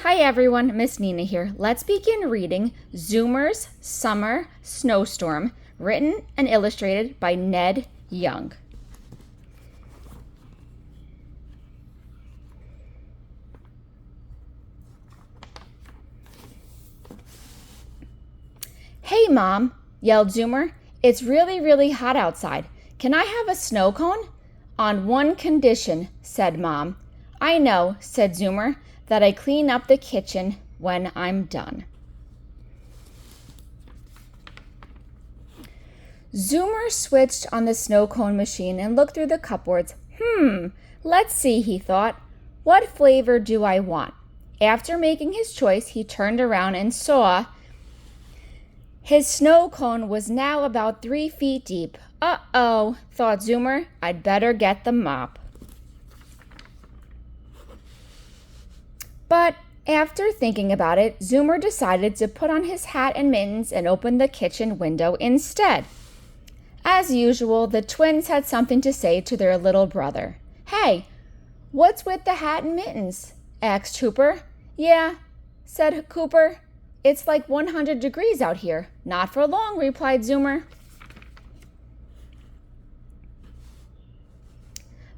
Hi everyone, Miss Nina here. Let's begin reading Zoomer's Summer Snowstorm, written and illustrated by Ned Young. Hey Mom, yelled Zoomer. It's really hot outside. Can I have a snow cone? On one condition, said Mom. I know, said Zoomer, that I clean up the kitchen when I'm done. Zoomer switched on the snow cone machine and looked through the cupboards. Let's see, he thought. What flavor do I want? After making his choice, he turned around and saw his snow cone was now about 3 feet deep. Uh-oh, thought Zoomer. I'd better get the mop. But after thinking about it, Zoomer decided to put on his hat and mittens and open the kitchen window instead. As usual, the twins had something to say to their little brother. Hey, what's with the hat and mittens? Asked Hooper. Yeah, said Cooper. It's like 100 degrees out here. Not for long, replied Zoomer.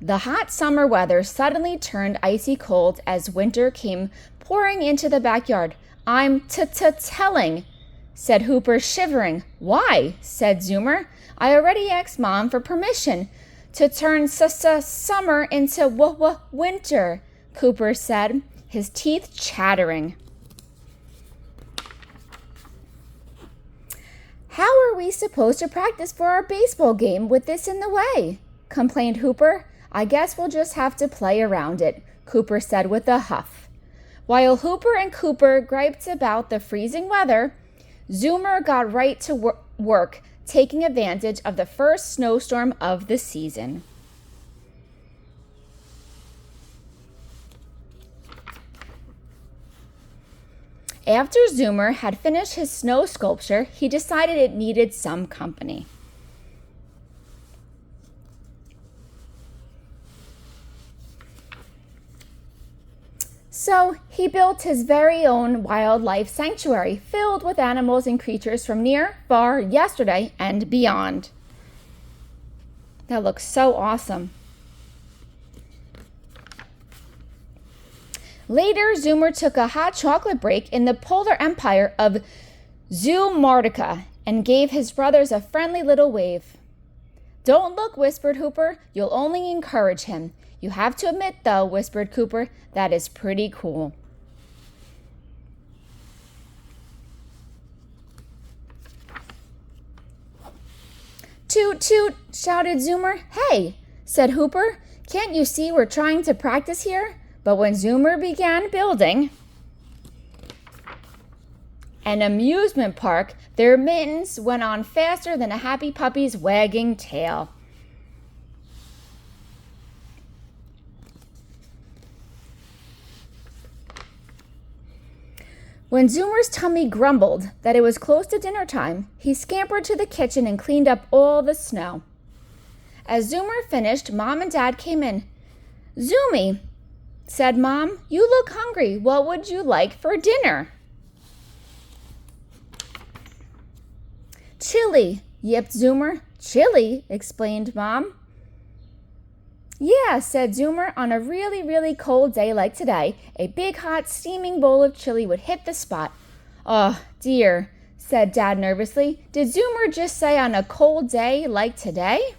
The hot summer weather suddenly turned icy cold as winter came pouring into the backyard. I'm telling, said Hooper, shivering. Why? Said Zoomer. I already asked Mom for permission to turn summer into winter, Cooper said, his teeth chattering. How are we supposed to practice for our baseball game with this in the way? Complained Hooper. I guess we'll just have to play around it, Cooper said with a huff. While Hooper and Cooper griped about the freezing weather, Zoomer got right to work, taking advantage of the first snowstorm of the season. After Zoomer had finished his snow sculpture, he decided it needed some company. So he built his very own wildlife sanctuary filled with animals and creatures from near, far, yesterday, and beyond. That looks so awesome. Later, Zoomer took a hot chocolate break in the polar empire of Zoomartica and gave his brothers a friendly little wave. Don't look, whispered Hooper. You'll only encourage him. You have to admit, though, whispered Cooper, that is pretty cool. Toot, toot, shouted Zoomer. Hey, said Hooper, can't you see we're trying to practice here? But when Zoomer began building an amusement park, their mittens went on faster than a happy puppy's wagging tail. When Zoomer's tummy grumbled that it was close to dinner time, he scampered to the kitchen and cleaned up all the snow. As Zoomer finished, Mom and Dad came in. Zoomy, said Mom, you look hungry. What would you like for dinner? Chili, yipped Zoomer. Chili, explained Mom. Yeah, said Zoomer, on a really cold day like today, a big hot steaming bowl of chili would hit the spot. Oh, dear, said Dad nervously. Did Zoomer just say on a cold day like today?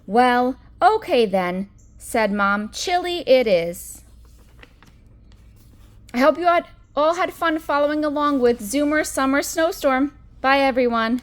Well, okay then, said Mom. Chili it is. I hope you all had fun following along with Zoomer's Summer Snowstorm. Bye, everyone.